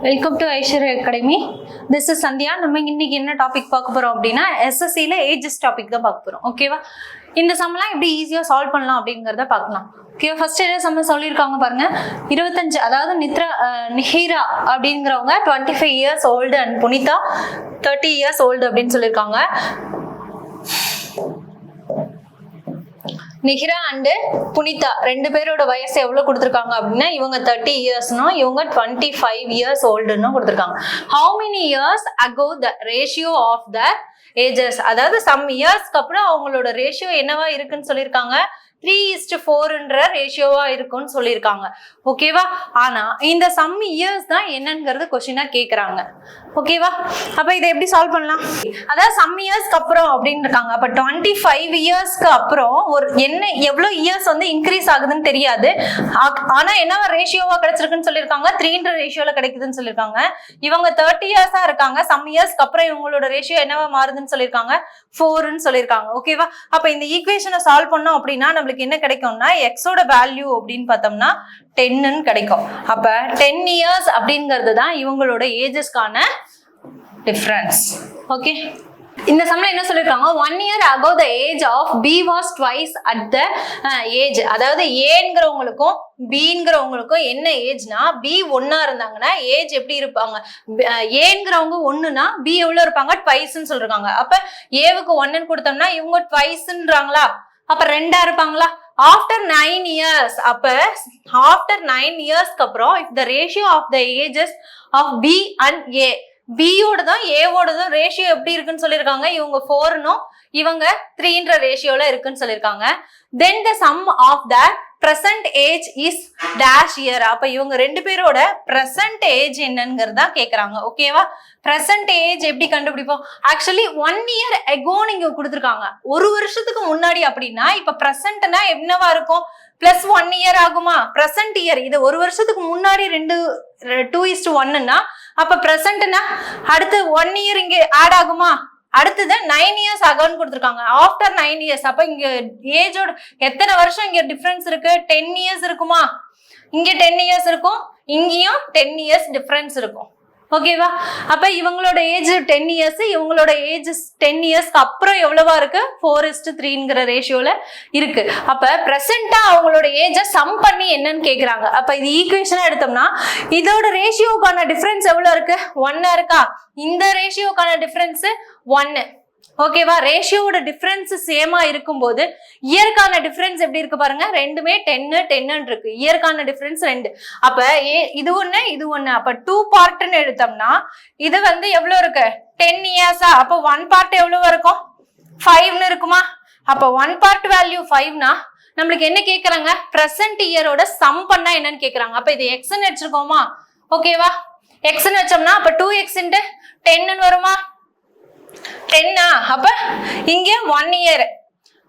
Welcome to Aishwarya academy. This is Sandhya. நம்ம இன்னைக்கு என்ன டாபிக் பார்க்க போறோம் அப்படின்னா எஸ்எஸ்சியில் ஏஜஸ் டாபிக் தான் பார்க்க போறோம். ஓகேவா? இந்த சம்லாம் எப்படி ஈஸியாக சால்வ் பண்ணலாம் அப்படிங்கிறத பார்க்கலாம். ஓகே, ஃபர்ஸ்ட் என்ன சம் சொல்லியிருக்காங்க பாருங்க. 25, அதாவது நிஹிரா அப்படிங்கிறவங்க 25 years old and Punitha 30 years old அப்படின்னு சொல்லியிருக்காங்க. நிஹிரா அண்ட் புனிதா ரெண்டு பேரோட வயசு எவ்வளவு கொடுத்துருக்காங்க அப்படின்னா, இவங்க 30 yearsனா இவங்க 25 years oldன்னு கொடுத்துருக்காங்க. How many years ago the ratio of the ages, அதாவது சம் இயர்ஸ்க்கு அப்புறம் அவங்களோட ரேஷியோ என்னவா இருக்குன்னு சொல்லியிருக்காங்க, 3:4ன்ற ரேஷியோவா இருக்கும்னு சொல்லியிருக்காங்க. ஓகேவா? ஆனா இந்த சம் இயர்ஸ் தான் என்னங்கிறது கொஸ்டினா கேக்குறாங்க. ஓகேவா? அப்ப இதை எப்படி சால்வ் பண்ணலாம்? அதாவது சம் இயர்ஸ்க்கு அப்புறம் அப்படின்னு இருக்காங்க. அப்ப 25 yearsக்கு அப்புறம் ஒரு எவ்வளவு இயர்ஸ் வந்து இன்க்ரீஸ் ஆகுதுன்னு தெரியாது. ஆனா என்னவா ரேஷியோவா கிடைச்சிருக்குன்னு சொல்லியிருக்காங்க, 3ன்ற ரேஷியோல கிடைக்குதுன்னு சொல்லியிருக்காங்க. இவங்க 30 yearsஆ இருக்காங்க. சம் இயர்ஸ்க்கு அப்புறம் இவங்களோட ரேஷியோ என்னவா மாறுதுன்னு சொல்லியிருக்காங்க, 4ன்னு சொல்லியிருக்காங்க. ஓகேவா? அப்ப இந்த ஈக்குவேஷனை சால்வ் பண்ணோம் அப்படின்னா நம்மளுக்கு என்ன கிடைக்கும்னா, எக்ஸோட வேல்யூ அப்படின்னு பார்த்தோம்னா 10ன்னு கிடைக்கும். அப்ப 10 years அப்படிங்கிறது தான் இவங்களோட ஏஜஸ்க்கான டிஃபரன்ஸ். ஓகே, இந்த சம்ல என்ன சொல்லிருக்காங்க, 1 year ago the age of B was twice at the age, அதாவது ஏங்கிறவங்களுக்கும் பிங்கிறவங்களுக்கும் என்ன ஏஜ்னா, பி ஒன்னா இருந்தாங்கன்னா ஏஜ் எப்படி இருப்பாங்க, ஏங்கிறவங்க ஒண்ணுனா பி எவ்வளவு இருப்பாங்க, ட்வைஸ்ன்னு சொல்றாங்க. அப்ப ஏவுக்கு 1ன்னு கொடுத்தோம்னா இவங்க ட்வைஸ்ன்றாங்களா, அப்ப 2ஆ இருப்பாங்களா. ஆஃப்டர் 9 years, அப்ப ஆஃப்டர் 9 yearsக்கு அப்புறம் if the ratio of the ages of B and A, பியோடதும் ஏவோடதும் ரேஷியோ எப்படி இருக்குன்னு சொல்லியிருக்காங்க, இவங்க 4னும் இவங்க 3ன்ற ரேஷியோல இருக்குன்னு சொல்லியிருக்காங்க. then the sum of the present age is dash year, அப்ப இவங்க ரெண்டு பேரோட present age என்னங்கிறதா கேக்குறாங்க. ஓகேவா? present age எப்படி கண்டுபிடிப்போம், ஆக்சுவலி 1 year ago நீங்க கொடுத்துருக்காங்க, ஒரு வருஷத்துக்கு முன்னாடி அப்படின்னா இப்ப presentனா என்னவா இருக்கும், பிளஸ் 1 year ஆகுமா, present year. இது ஒரு வருஷத்துக்கு முன்னாடி 2:1ன்னா அப்ப presentனா அடுத்து 1 year இங்க ஆட் ஆகுமா, அடுத்தது 9 years ஆகும்னு கொடுத்துருக்காங்க. ஆஃப்டர் 9 years, அப்ப இங்க ஏஜோட எத்தனை வருஷம் இங்க டிஃபரன்ஸ் இருக்கு, 10 years இருக்குமா, இங்க 10 years இருக்கும், இங்கேயும் 10 years டிஃபரன்ஸ் இருக்கும். ஓகேவா? அப்ப இவங்களோட ஏஜ் 10 years, இவங்களோட ஏஜ் 10 yearsக்கு அப்புறம் எவ்வளவா இருக்கு, 4:3ங்கிற ரேஷியோல இருக்கு. அப்ப பிரசண்டா அவங்களோட ஏஜ சம் பண்ணி என்னன்னு கேக்குறாங்க. அப்ப இது ஈக்குவேஷனா எடுத்தோம்னா இதோட ரேஷியோக்கான டிஃபரன்ஸ் எவ்வளவு இருக்கு, 1 இருக்கா, இந்த ரேஷியோக்கான டிஃபரன்ஸ் 1. ஓகேவா? ரேஷியோட டிஃபரன்ஸ் சேமா இருக்கும்போது இயற்கான டிஃபரன்ஸ் எப்படி இருக்கு பாருங்க, ரெண்டுமே 10 இருக்கு. இயற்கான டிஃபரன்ஸ் 2. அப்ப இது ஒண்ணு, அப்ப 2 பார்ட்னு எடுத்தோம்னா இது வந்து எவ்வளவு இருக்கு, 10 yearsஆ, அப்ப 1 பார்ட் எவ்வளவு இருக்கும், 5ன்னு இருக்குமா. அப்ப 1 பார்ட் வேல்யூ 5னா நம்மளுக்கு என்ன கேக்குறாங்க, பிரசன்ட் இயரோட சம் பண்ணா என்னன்னு கேக்குறாங்க. அப்ப இது எக்ஸ்ன்னு வச்சிருக்கோமா. ஓகேவா? எக்ஸ்ன்னு வச்சோம்னா அப்ப 2x × 10ன்னு வருமா, 10ஆ, அப்ப இங்க 1 year,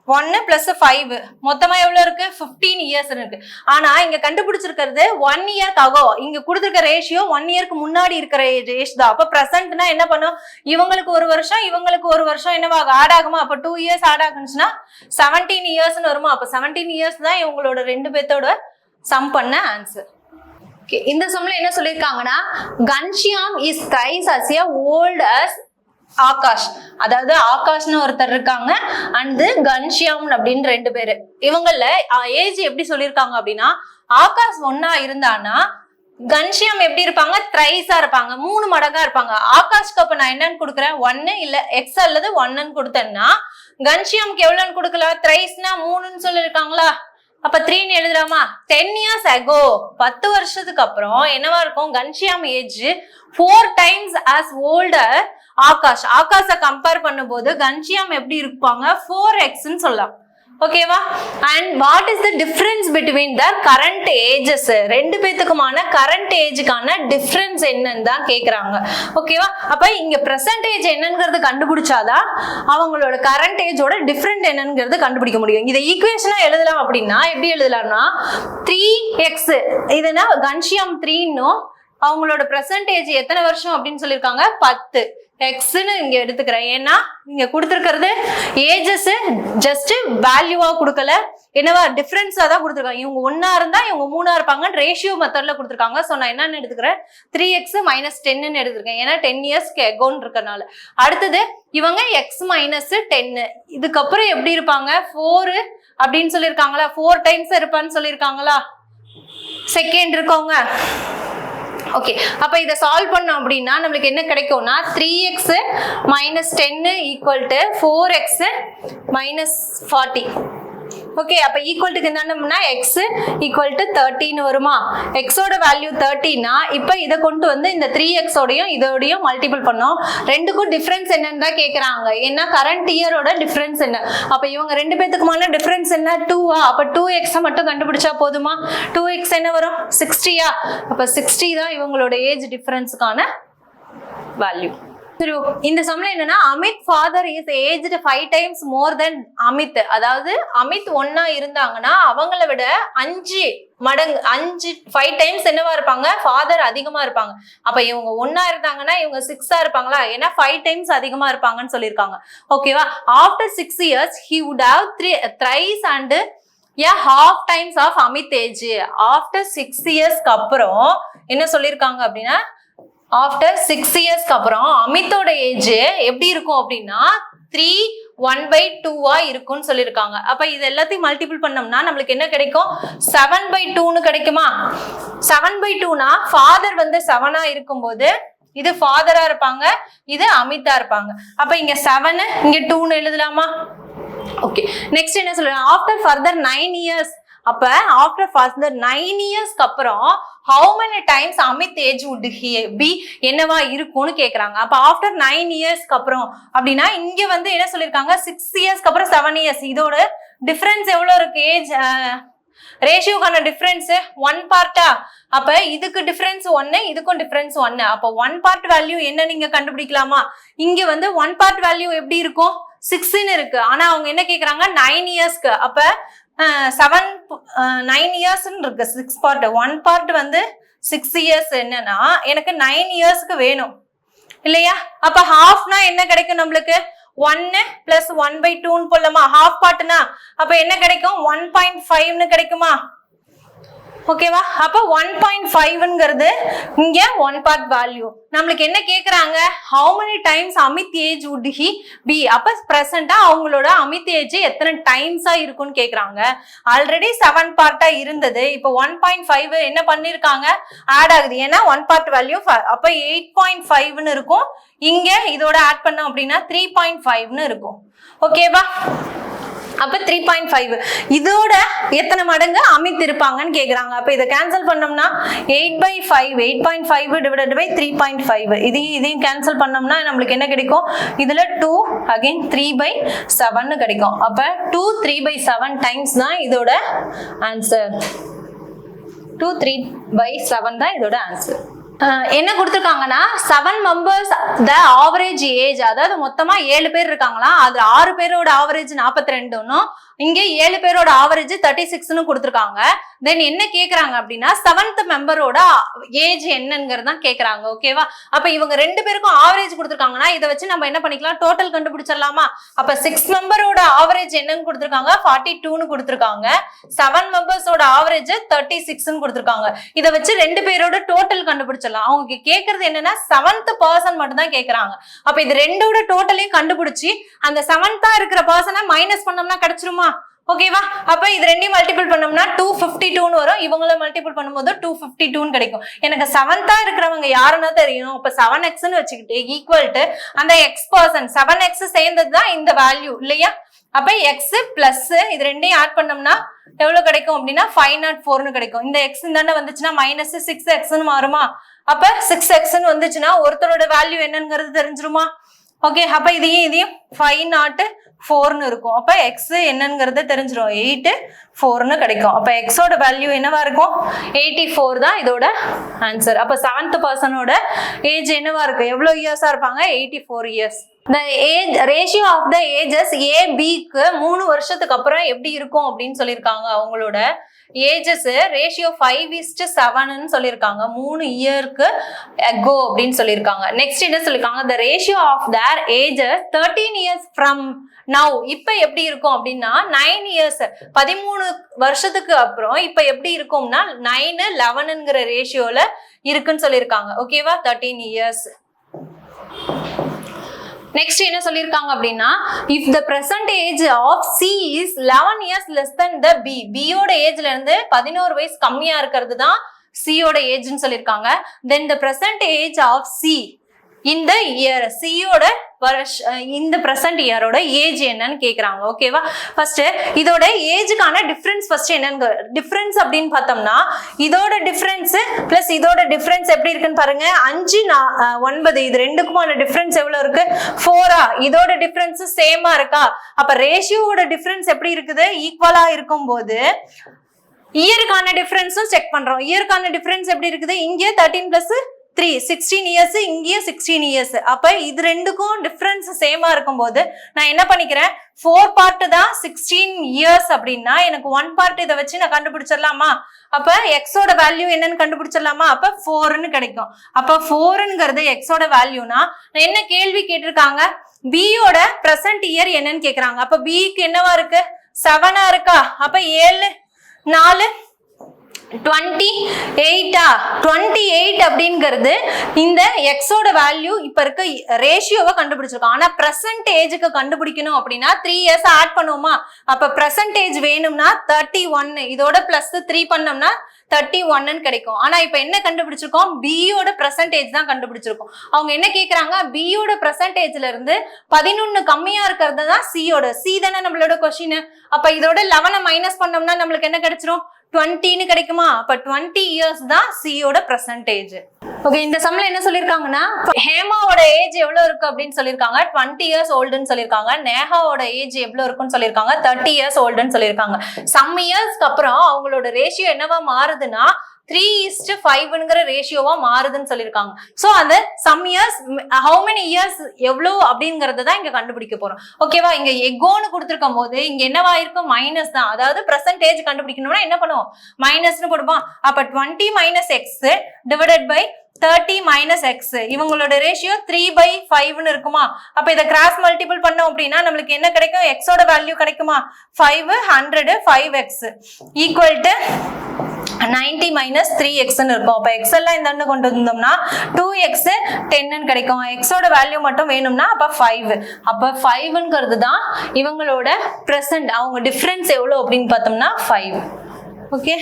1 + 5 மொத்தமா எவ்வளவு இருக்கு, 15 years இருக்கு. ஆனா இங்க கண்டுபிடிச்சிருக்கிறது 1 year ஆகும். இங்க கொடுத்திருக்க ரேஷியோ 1 yearக்கு முன்னாடி இருக்கிற ரேஷ் தான். அப்ப பிரசன்ட்னா என்ன பண்ணும், இவங்களுக்கு ஒரு வருஷம் இவங்களுக்கு ஒரு வருஷம் என்னவா ஆட் ஆகுமா, அப்ப 2 years ஆட் ஆகுச்சுன்னா 17 yearsன்னு வருமா. அப்ப 17 years தான் இவங்களோட ரெண்டு பேத்தோட சம் பண்ண ஆன்சர். இந்த சம்ல என்ன சொல்லிருக்காங்கன்னா, Ghanshyam is thrice as old as Aakash, அதாவது ஆகாஷ்னு ஒருத்தர் இருக்காங்க அண்ட் கன்ஷியாம் அப்படின்னு ரெண்டு பேரு. இவங்கள ஏஜ் எப்படி சொல்லியிருக்காங்க அப்படின்னா, ஆகாஷ் 1ஆ இருந்தானா கன்ஷியாம் எப்படி இருப்பாங்க, த்ரைஸா இருப்பாங்க, 3 மடங்கா இருப்பாங்க. ஆகாஷ்க்கு அப்ப நான் என்னன்னு கொடுக்குறேன், 1 இல்ல எக்ஸ் அல்லது 1ன்னு கொடுத்தேன்னா கன்ஷியாமுக்கு எவ்வளவுன்னு கொடுக்கலாம், த்ரைஸ்னா 3ன்னு சொல்லியிருக்காங்களா, அப்ப 3ன்னு எழுதுறாமா. 10 years ago, 10 வருஷத்துக்கு அப்புறம் என்னவா இருக்கும், Ghanshyam age 4 times as older Akash. ஆகாஷ கம்பேர் பண்ணும்போது கன்ஷியாம் எப்படி இருப்பாங்க, 4x சொல்லலாம். ஓகேவா? And what is the difference between the current ages, ரெண்டு பேத்துக்குமான கரண்ட் ஏஜுக்கான டிஃபரன்ஸ் என்னன்னு தான் கேக்குறாங்க. ஓகேவா? அப்ப இங்க பிரசன்டேஜ் என்னங்கிறது கண்டுபிடிச்சாதான் அவங்களோட கரண்ட் ஏஜோட டிஃபரண்ட் என்னங்கிறது கண்டுபிடிக்க முடியும். இதை ஈக்குவேஷனா எழுதலாம் அப்படின்னா எப்படி எழுதலாம்னா, 3x, இதுனா கன்ஷியாம் 3ன்னும் அவங்களோட பெர்சன்டேஜ் எத்தனை வருஷம் அப்படின்னு சொல்லியிருக்காங்க 10. எக்ஸ்ன்னு இங்க எடுத்துக்கிறேன். ஏன்னா இங்க கொடுத்துருக்கிறது ஏஜஸ் ஜஸ்ட் வேல்யூவா கொடுக்கல, என்னவா டிஃபரன்ஸா தான் கொடுத்துருக்காங்க. இவங்க 1 இருந்தா இவங்க 3 இருப்பாங்க ரேஷியோ மெத்தட்ல கொடுத்துருக்காங்க. ஸோ நான் என்னன்னு எடுத்துக்கிறேன் 3x - 10 எடுத்துருக்கேன். ஏன்னா 10 இயர்ஸ்க்கு எகோன்னு இருக்கறனால. அடுத்தது இவங்க x - 10. இதுக்கப்புறம் எப்படி இருப்பாங்க 4 அப்படின்னு சொல்லியிருக்காங்களா, 4 டைம்ஸ் இருப்பான்னு சொல்லியிருக்காங்களா செகண்ட் இருக்கவங்க. ஓகே, அப்ப இதை சால்வ் பண்ணோம் அப்படின்னா நம்மளுக்கு என்ன கிடைக்கும்னா 3x - 10 = 4x - 40. ஓகே, அப்ப ஈக்குவல்ட்டுக்கு என்னன்னா x = 30 வருமா. x ஓட வேல்யூ 30னா இப்ப இதை கொண்டு வந்து இந்த 3x ஓடையும் இதோடையும் மல்டிபிள் பண்ணோம். ரெண்டுக்கும் டிஃபரன்ஸ் என்னன்னு தான் கேக்குறாங்க. ஏன்னா கரண்ட் இயரோட டிஃபரன்ஸ் என்ன. அப்ப இவங்க ரெண்டு பேத்துக்குமான டிஃபரன்ஸ் என்ன 2ஆ. அப்ப 2x மட்டும் கண்டுபிடிச்சா போதுமா. 2x என்ன வரும் 60ஆ. அப்ப 60 தான் இவங்களோட ஏஜ் டிஃபரன்ஸ்க்கான வேல்யூ. சரி, இந்த சம்ல என்னன்னா Amit father is aged 5 times மோர் தென் அமித். அதாவது அமித் 1ஆ இருந்தாங்கன்னா அவங்கள விட 5 மடங்கு 5 times என்னவா இருப்பாங்க ஃபாதர் அதிகமா இருப்பாங்க. அப்ப இவங்க 1ஆ இருந்தாங்கன்னா இவங்க 6ஆ இருப்பாங்களா, ஏன்னா 5 times அதிகமா இருப்பாங்கன்னு சொல்லியிருக்காங்க. ஓகேவா. After 6 years he would have thrice and half times of Amit age. After 6 yearsக்கு அப்புறம் என்ன சொல்லியிருக்காங்க அப்படின்னா ஆஃப்டர் 6 yearsக்கு அப்புறம் அமித்தோட ஏஜ் எப்படி இருக்கும் அப்படின்னா 3/1/2 இருக்கும்னு சொல்லியிருக்காங்க. அப்ப இது எல்லாத்தையும் மல்டிபிள் பண்ணோம்னா நம்மளுக்கு என்ன கிடைக்கும் 7/2 கிடைக்குமா. 7/2னா ஃபாதர் வந்து 7ஆ இருக்கும்போது இது ஃபாதரா இருப்பாங்க, இது அமித்தா இருப்பாங்க. அப்ப இங்க 7 இங்க 2ன்னு எழுதலாமா. ஓகே, நெக்ஸ்ட் என்ன சொல்றேன் ஆஃப்டர் ஃபர்தர் 9 years. அப்ப ஆஃப்டர் ஃபர்தர் 9 yearsக்கு அப்புறம் how many times Amit age would he be என்னவா இருக்கும்னு கேக்குறாங்க. அப்ப ஆஃப்டர் 9 yearsக்கு அப்புறம் அப்படின்னா இங்க வந்து என்ன சொல்லிருக்காங்க 6 yearsக்கு அப்புறம் 7 years. இதோட டிஃபரன்ஸ் எவ்வளவு இருக்கு ஏஜ் ரேஷியோக்கான டிஃபரன்ஸ் 1 பார்ட்டா. அப்ப இதுக்கு டிஃபரன்ஸ் 1, இதுக்கும் டிஃபரன்ஸ் 1. அப்ப 1 பார்ட் வேல்யூ என்ன நீங்க கண்டுபிடிக்கலாமா. இங்க வந்து 1 பார்ட் வேல்யூ எப்படி இருக்கும் 6ன்னு இருக்கு. ஆனா அவங்க என்ன கேக்குறாங்க 9 yearsக்கு. அப்ப 9 years இருக்கு 6 பார்ட். 1 பார்ட் வந்து 6 years என்னன்னா எனக்கு 9 yearsக்கு வேணும் இல்லையா. அப்ப ஹாஃப்னா என்ன கிடைக்கும் நம்மளுக்கு 1 + 1/2 போடலாமா. ஹாஃப் பார்ட்னா அப்ப என்ன கிடைக்கும் 1.5 கிடைக்குமா. ஓகேவா. அப்ப 1.5ங்கிறது இங்க 1 பார்ட் வேல்யூ. நம்மளுக்கு என்ன கேக்குறாங்க how many times Amit age would he be. அப்ப பிரசண்டா அவங்களோட அமித் ஏஜ் எத்தனை டைம்ஸா இருக்கும்னு கேக்குறாங்க. ஆல்ரெடி 7 பார்ட்டா இருந்தது. இப்ப 1.5 என்ன பண்ணிருக்காங்க ஆட் ஆகுது. ஏன்னா 1 பார்ட் வேல்யூ அப்ப 8.5ன்னு இருக்கும். இங்க இதோட ஆட் பண்ணோம் அப்படின்னா 3.5ன்னு இருக்கும். ஓகேவா. அப்ப 3.5 இதோட எத்தனை மடங்கு அமித் இருப்பாங்கன்னு கேக்குறாங்க. அப்ப இதை கேன்சல் பண்ணோம்னா 8/5 8.5 டிவைடட் பை 3.5 இதையும் கேன்சல் பண்ணோம்னா நம்மளுக்கு என்ன கிடைக்கும் இதுல 2 அகைன் 3/7 கிடைக்கும். அப்ப 2 3/7 டைம்ஸ் தான் இதோட ஆன்சர். 2 3/7 தான் இதோட ஆன்சர். என்ன கொடுத்துருக்காங்கன்னா 7 members the average age. அதாவது மொத்தமா 7 பேர் இருக்காங்களா, அது 6 பேரோட ஆவரேஜ் 42ன்னும் இங்க 7 பேரோட ஆவரேஜ் 36ன்னு கொடுத்துருக்காங்க. தென் என்ன கேக்குறாங்க அப்படின்னா 7th மெம்பரோட ஏஜ் என்னங்கிறது தான் கேக்குறாங்க. ஓகேவா. அப்ப இவங்க 2 பேருக்கும் ஆவரேஜ் கொடுத்துருக்காங்கன்னா இதை வச்சு நம்ம என்ன பண்ணிக்கலாம் டோட்டல் கண்டுபிடிச்சிடலாமா. அப்ப 6 மெம்பரோட ஆவரேஜ் என்னன்னு கொடுத்துருக்காங்க 42ன்னு கொடுத்துருக்காங்க. 7 மெம்பர்ஸோட ஆவரேஜ் 36ன்னு கொடுத்துருக்காங்க. இதை வச்சு 2 பேரோட டோட்டல் கண்டுபிடிச்சிடலாம். அவங்க கேக்குறது என்னன்னா 7th பர்சன் மட்டும் தான் கேக்குறாங்க. அப்ப இது ரெண்டோட டோட்டலையும் கண்டுபிடிச்சு அந்த 7th இருக்கிற பர்சனை மைனஸ் பண்ணோம்னா கிடைச்சிருமா. ஓகேவா. அப்ப இது ரெண்டையும் மல்டிபிள் பண்ணோம்னா 252ன்னு வரும். இவங்களை மல்டிபிள் பண்ணும்போது 252ன்னு கிடைக்கும். எனக்கு 7th இருக்கிறவங்க யாருன்னா தெரியும். அப்ப 7xன்னு வச்சுக்கிட்டு ஈக்குவல் டு அந்த எக்ஸ் பர்சன் 7x சேர்ந்ததுதான் இந்த வேல்யூ இல்லையா. அப்ப எக்ஸ் பிளஸ் இது ரெண்டையும் ஆட் பண்ணோம்னா எவ்வளவு கிடைக்கும் அப்படின்னா 504ன்னு கிடைக்கும். இந்த எக்ஸ் தானே வந்துச்சுன்னா மைனஸ் 6xன்னு மாறுமா. அப்ப 6xன்னு வந்துச்சுன்னா ஒருத்தரோட வேல்யூ என்னங்கிறது தெரிஞ்சிருமா. ஓகே. அப்ப இதையும் 504ன்னு இருக்கும். அப்ப எக்ஸ் என்னங்கிறது தெரிஞ்சிடும் 84ன்னு கிடைக்கும். அப்ப எக்ஸோட வேல்யூ என்னவா இருக்கும் 84 தான் இதோட ஆன்சர். அப்ப 7th பர்சனோட ஏஜ் என்னவா இருக்கு எவ்வளவு இயர்ஸா இருப்பாங்க 84 years. The age ratio of the ages A B க்கு 3 வருஷத்துக்கு அப்புறம் எப்படி இருக்கும் அப்படின்னு சொல்லியிருக்காங்க. அவங்களோட ஏஜஸ் ரேஷியோ 5:7 சொல்லியிருக்காங்க. 3 இயருக்கு ago அப்படின்னு சொல்லியிருக்காங்க. நெக்ஸ்ட் என்ன சொல்லியிருக்காங்க, the ratio of their ages 13 years from now இப்ப எப்படி இருக்கும் அப்படின்னா 9 years 13 வருஷத்துக்கு அப்புறம் இப்ப எப்படி இருக்கும்னா 9:11ங்கிற ரேஷியோல இருக்குன்னு சொல்லியிருக்காங்க. ஓகேவா, 13 years. நெக்ஸ்ட் என்ன சொல்லியிருக்காங்க அப்படின்னா if the present age of C is 11 years less than the B, B யோட ஏஜ்ல இருந்து 11 வயசு கம்மியா இருக்கிறது தான் C யோட ஏஜ்னு சொல்லியிருக்காங்க. then the present age of C இந்த இயர் சியோட இந்த பிரசன்ட் இயரோட ஏஜ் என்னன்னு கேக்குறாங்க. ஓகேவா, ஃபர்ஸ்ட் இதோட ஏஜுக்கான டிஃபரன்ஸ் ஃபர்ஸ்ட் என்னன்னு டிஃபரன்ஸ் அப்படின்னு பார்த்தோம்னா இதோட டிஃபரன்ஸ் பிளஸ் இதோட டிஃபரன்ஸ் எப்படி இருக்குன்னு பாருங்க. 5 9 இது ரெண்டுக்குமான டிஃபரன்ஸ் எவ்வளவு இருக்கு, 4. இதோட டிஃபரன்ஸ் சேமா இருக்கா, அப்ப ரேஷியோட டிஃபரன்ஸ் எப்படி இருக்குது, ஈக்குவலா இருக்கும் போது இயருக்கான டிஃபரன்ஸும் செக் பண்றோம். இயருக்கான டிஃபரன்ஸ் எப்படி இருக்குது, இங்கே 13 + 3 16 இயர்ஸ், இங்கேயும் 16 இயர்ஸ். அப்ப இது ரெண்டுக்கும் டிஃபரன்ஸ் சேமா இருக்கும் போது நான் என்ன பண்ணிக்கிறேன், 4 பார்ட் தான் 16 இயர்ஸ் அப்படின்னா எனக்கு 1 பார்ட் இதை வச்சு நான் கண்டுபிடிச்சிடலாமா. அப்ப எக்ஸோட வேல்யூ என்னன்னு கண்டுபிடிச்சிடலாமா. அப்ப 4ன்னு கிடைக்கும். அப்ப 4ங்கிறது எக்ஸோட வேல்யூனா என்ன கேள்வி கேட்டிருக்காங்க, பியோட பிரசன்ட் இயர் என்னன்னு கேக்குறாங்க. அப்ப பிக்கு என்னவா இருக்கு, 7 இருக்கா. அப்ப 7 4 28 28 அப்படிங்கிறது இந்த எக்ஸோட வேல்யூ இப்ப இருக்க ரேஷியோவை கண்டுபிடிச்சிருக்கோம். ஆனா பிரசன்டேஜுக்கு கண்டுபிடிக்கணும் அப்படின்னா 3 இயர்ஸ் ஆட் பண்ணுவோமா. அப்ப பிரசன்டேஜ் வேணும்னா 31, இதோட +3 பண்ணோம்னா 31 கிடைக்கும். ஆனா இப்ப என்ன கண்டுபிடிச்சிருக்கோம், பியோட பிரசன்டேஜ் தான் கண்டுபிடிச்சிருக்கோம். அவங்க என்ன கேக்குறாங்க, பியோட பிரசன்டேஜ்ல இருந்து 11 கம்மியா இருக்கிறது தான் சியோட. சி தானே நம்மளோட கொஸ்டின். அப்ப இதோட 11 மைனஸ் பண்ணோம்னா நம்மளுக்கு என்ன கிடைச்சிரும், 20ன்னு கிடைக்குமா. அப்ப 20 இயர்ஸ் தான் சியோட பிரசன்டேஜ். ஓகே, இந்த சம்ல என்ன சொல்லிருக்காங்கன்னா ஹேமாவோட ஏஜ் எவ்வளவு இருக்கு அப்படின்னு சொல்லிருக்காங்க, 20 இயர்ஸ் ஓல்டுன்னு சொல்லிருக்காங்க. நேஹாவோட ஏஜ் எவ்வளவு இருக்குன்னு சொல்லிருக்காங்க, 30 இயர்ஸ் ஓல்டுன்னு சொல்லிருக்காங்க. சம் இயர்ஸ்க்கு அப்புறம் அவங்களோட ரேஷியோ என்னவா மாறுதுன்னா 3:5ங்கிற ரேஷியோவா மாறுதுன்னு சொல்லியிருக்காங்க. சோ அந்த some years how many years எவ்வளவு அப்படிங்கறத தான் இங்க கண்டுபிடிக்க போறோம். ஓகேவா, இங்க எகோன்னு கொடுத்திருக்கும் போது இங்க என்னவா இருக்கும், மைனஸ் தான். அதாவது பிரசன்டேஜ் கண்டுபிடிக்கணும்னா என்ன பண்ணுவோம், மைனஸ்னு கொடுப்போம். அப்ப 20 - x டிவைடட் பை 30 - x. இவங்களோட ரேஷியோ 3/5ன்னு இருக்குமா. அப்ப இதை கிராஸ் மல்டிபிள் பண்ணோம் அப்படின்னா நம்மளுக்கு என்ன கிடைக்கும், எக்ஸோட வேல்யூ கிடைக்குமா, 5 100 5x ஈக்குவல் டு 90 - 3x இருக்கும். அப்ப x எல்லாம் இந்த கொண்டு வந்தோம்னா 2x 10 கிடைக்கும். எக்ஸோட வேல்யூ மட்டும் வேணும்னா அப்ப 5. அப்ப 5ங்கிறது தான் இவங்களோட பிரசன்ட். அவங்க டிஃபரன்ஸ் எவ்வளவு அப்படின்னு பார்த்தோம்னா 5. ஓகே,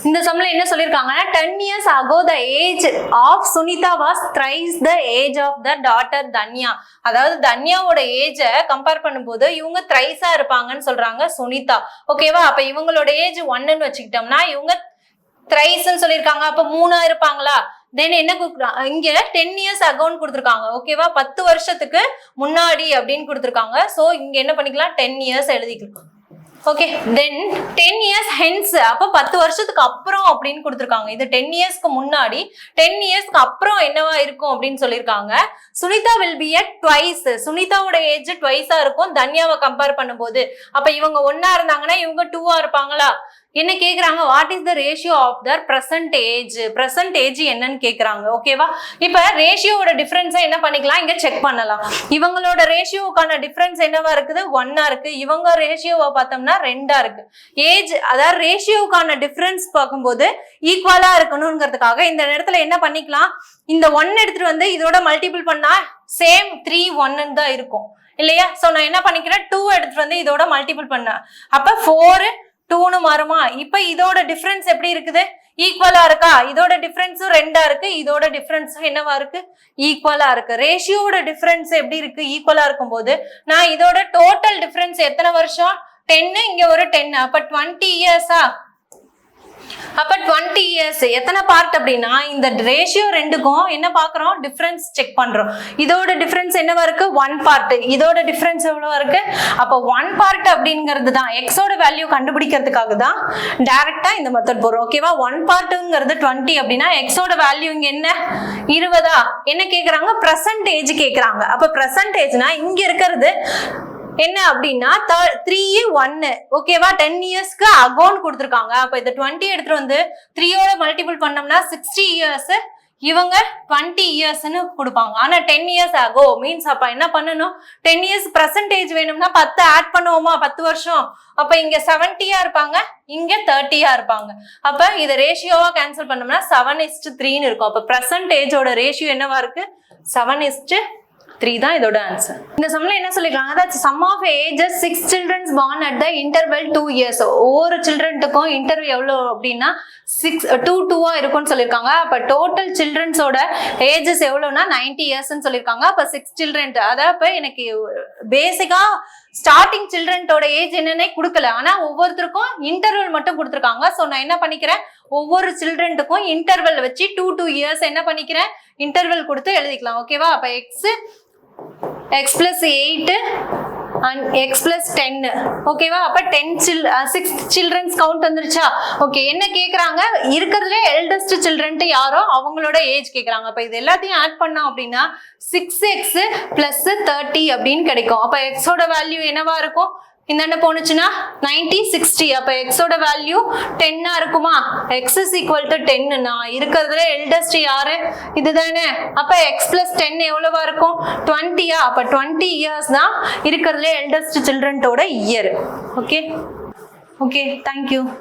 இந்த சம்ல என்ன சொல்லிருக்காங்கன்னா 10 years ago the age of Sunita was thrice the age of the daughter Danya. அதாவது தன்யாவோட ஏஜ கம்பேர் பண்ணும்போது இவங்க thrice-ஆ இருப்பாங்கன்னு சொல்றாங்க சுனிதா. ஓகேவா, அப்ப இவங்களோட ஏஜ் 1ன்னு வச்சுக்கிட்டோம்னா இவங்க thrice-ன்னு சொல்லிருக்காங்க. அப்ப 3 இருப்பாங்களா. தென் என்ன இங்க 10 years agoன்னு கொடுத்துருக்காங்க. ஓகேவா, 10 வருஷத்துக்கு முன்னாடி அப்படின்னு கொடுத்துருக்காங்க. சோ இங்க என்ன பண்ணிக்கலாம், 10 years எழுதிக்கலாம். ஓகே, தென் 10 years hence, அப்ப 10 வருஷத்துக்கு அப்புறம் அப்படின்னு கொடுத்துருக்காங்க. இது 10 இயர்ஸ்க்கு முன்னாடி, 10 இயர்ஸ்க்கு அப்புறம் என்னவா இருக்கும் அப்படின்னு சொல்லியிருக்காங்க. Sunita will be at twice. சுனிதாவோட ஏஜ் twice-ஆ இருக்கும் தன்யாவை கம்பேர் பண்ணும்போது. அப்ப இவங்க 1-ஆ இருந்தாங்கன்னா இவங்க 2-ஆ இருப்பாங்களா. என்ன கேக்குறாங்க, what is the ratio of their present age, present age என்னன்னு கேக்குறாங்க. ஓகேவா, இப்ப ரேஷியோட டிஃபரன்ஸை என்ன பண்ணிக்கலாம், இங்க செக் பண்ணலாம். இவங்களோட ரேஷியோக்கான டிஃபரன்ஸ் என்னவா இருக்குது, 1-ஆ இருக்கு. இவங்க ரேஷியோவை பார்த்தோம்னா 2-ஆ இருக்கு. ஏஜ் அதாவது ரேஷியோக்கான டிஃபரன்ஸ் பார்க்கும்போது ஈக்குவலா இருக்கணும்ங்கிறதுக்காக இந்த இடத்துல என்ன பண்ணிக்கலாம், இந்த 1 எடுத்துட்டு வந்து இதோட மல்டிபிள் பண்ணா சேம் 3 1 தான் இருக்கும் இல்லையா. சோ நான் என்ன பண்ணிக்கிறேன், 2 எடுத்துட்டு வந்து இதோட மல்டிபிள் பண்ண, அப்ப 4 2ன்னு மாறுமா. இப்ப இதோட டிஃபரன்ஸ் எப்படி இருக்குது, ஈக்குவலா இருக்கா. இதோட டிஃபரன்ஸும் 2-ஆ இருக்கு, இதோட டிஃபரன்ஸும் என்னவா இருக்கு, ஈக்குவலா இருக்கு. ரேஷியோட டிஃபரன்ஸ் எப்படி இருக்கு, ஈக்குவலா இருக்கும் போது நான் இதோட டோட்டல் டிஃபரன்ஸ் எத்தனை வருஷம், 10, இங்க ஒரு 10, அப்ப 20 இயர்ஸா. அப்ப 20 இயர்ஸ் எத்தனை பார்ட் அப்படின்னா இந்த ரேஷியோ ரெண்டுக்கும் என்ன பாக்குறோம், டிஃபரன்ஸ் செக் பண்றோம். இதோட டிஃபரன்ஸ் என்னவா இருக்கு, 1 பார்ட். இதோட டிஃபரன்ஸ் எவ்வளவா இருக்கு, அப்ப 1 பார்ட் அப்படிங்கிறது தான் எக்ஸோட வேல்யூ கண்டுபிடிக்கிறதுக்காக தான் டைரக்டா இந்த மெத்தட் போறோம். ஓகேவா, 1 பார்ட்ங்கிறது 20 அப்படின்னா எக்ஸோட வேல்யூ இங்க என்ன 20. என்ன கேக்குறாங்க, பிரசன்டேஜ் கேக்குறாங்க. அப்ப பிரசன்டேஜ்னா இங்க இருக்கிறது என்ன அப்படின்னா 3 1 ஓகேவா 10 இயர்ஸ்க்கு அகோன் கொடுத்துருக்காங்க. அப்ப இந்த 20 எடுத்துட்டு வந்து 3யோட மல்டிபிள் பண்ணோம்னா 60 இயர்ஸ், இவங்க 20 இயர்ஸ்ன்னு கொடுப்பாங்க. ஆனா 10 இயர்ஸ் ஆகோ மீன்ஸ் அப்ப என்ன பண்ணணும், 10 இயர்ஸ் பர்சன்டேஜ் வேணும்னா 10 ஆட் பண்ணுவோமா, 10 வருஷம். அப்ப இங்க 70 இருப்பாங்க, இங்க 30 இருப்பாங்க. அப்ப இத ரேஷியோவா கேன்சல் பண்ணோம்னா 7:3 இருக்கும். அப்ப பர்சன்டேஜோட ரேஷியோ என்னவா இருக்கு, 7:3 தான் இதோட ஆன்சர். இந்த சம்ல என்ன சொல்லிருக்காங்க, that sum of ages 6 children born at the interval 2 years. ஒவ்வொரு சில்ட்ரனுக்கும் இன்டர்வல் எவ்வளவு அப்படின்னா 2 இருக்கும்னு சொல்லிருக்காங்க. அப்ப டோட்டல் சில்ட்ரன்ஸோட ஏஜஸ் எவ்வளவுனா 90 இயர்ஸ்ன்னு சொல்லிருக்காங்க. அப்ப 6 சில்ட்ரன், அதாவது எனக்கு பேசிக்கா ஸ்டார்டிங் சில்ட்ரனோட ஏஜ் என்னன்னே கொடுக்கல, ஆனா ஒவ்வொருத்தருக்கும் இன்டர்வல் மட்டும் கொடுத்துருக்காங்க. சோ நான் என்ன பண்ணிக்கிறேன், ஒவ்வொரு சில்ட்ரனுக்கும் இன்டர்வல் வச்சு 2 இயர்ஸ் என்ன பண்ணிக்கிறேன், இன்டர்வல் கொடுத்து எழுதிக்கலாம். ஓகேவா? அப்ப x plus 8 and x plus 10. ஓகேவா? அப்ப 6 சில்ட்ரன்ஸ் கவுண்ட் வந்துருச்சா? ஓகே, என்ன கேக்குறாங்க, இருக்கிறதுல எல்டஸ்ட் சில்ட்ரன் யாரோ அவங்களோட ஏஜ் கேக்குறாங்க. அப்ப இது எல்லாத்தையும் ஆட் பண்ணோம் அப்படின்னா 6x plus 30 அப்படின்னு கிடைக்கும். அப்ப x ஓட வேல்யூ என்னவா இருக்கும், இந்த போனுச்சுன்னா 90 60. அப்ப x ஓட வேல்யூ 10 இருக்குமா, x is equal to 10. நான் இருக்கிறதுல எல்டஸ்ட் யாரு, இதுதானே. அப்ப x plus 10 எவ்வளவா இருக்கும், 20. அப்ப 20 இயர்ஸ் தான் இருக்கிறதுல எல்டஸ்ட் சில்ட்ரனோட இயர். Okay, thank you.